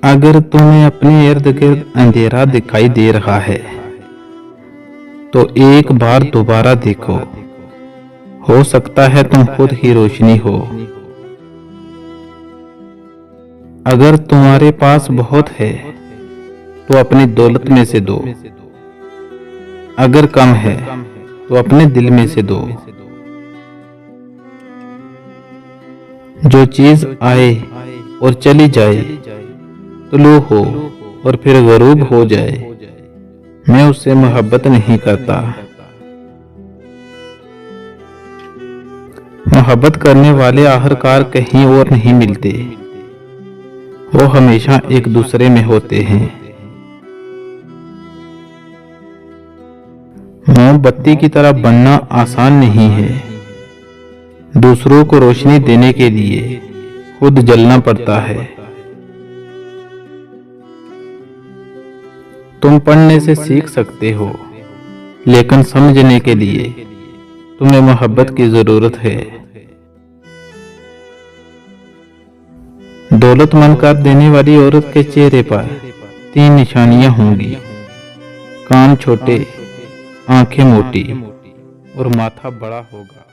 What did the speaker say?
अगर तुम्हें अपने इर्द गिर्द अंधेरा दिखाई दे रहा है तो एक बार दोबारा देखो। हो सकता है तुम खुद ही रोशनी हो। अगर तुम्हारे पास बहुत है तो अपनी दौलत में से दो। अगर कम है तो अपने दिल में से दो। जो चीज आए और चली जाए, तुलू हो और फिर गरूब हो जाए, मैं उससे मोहब्बत नहीं करता। मोहब्बत करने वाले आखिरकार कहीं और नहीं मिलते, वो हमेशा एक दूसरे में होते हैं। मोमबत्ती की तरह बनना आसान नहीं है। दूसरों को रोशनी देने के लिए खुद जलना पड़ता है। तुम पढ़ने से सीख सकते हो, लेकिन समझने के लिए तुम्हें मोहब्बत की जरूरत है। दौलतमंद कर देने वाली औरत के चेहरे पर 3 निशानियां होंगी: कान छोटे, आंखें मोटी और माथा बड़ा होगा।